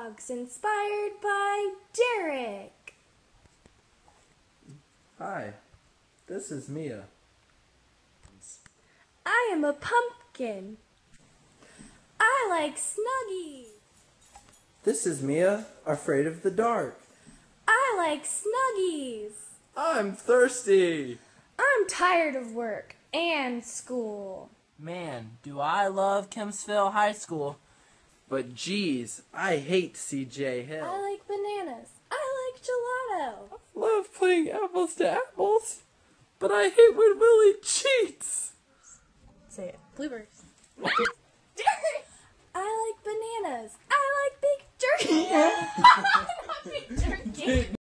dogs, inspired by Derek. Hi, this is Mia. I am a pumpkin. I like Snuggies. This is Mia, afraid of the dark. I like Snuggies. I'm thirsty. I'm tired of work and school. Man, do I love Kempsville High School. But geez, I hate CJ Hill. I like bananas. I like gelato. Love playing apples to apples, but I hate when Willie cheats. Say it. Bluebirds. I like bananas. I like big jerky.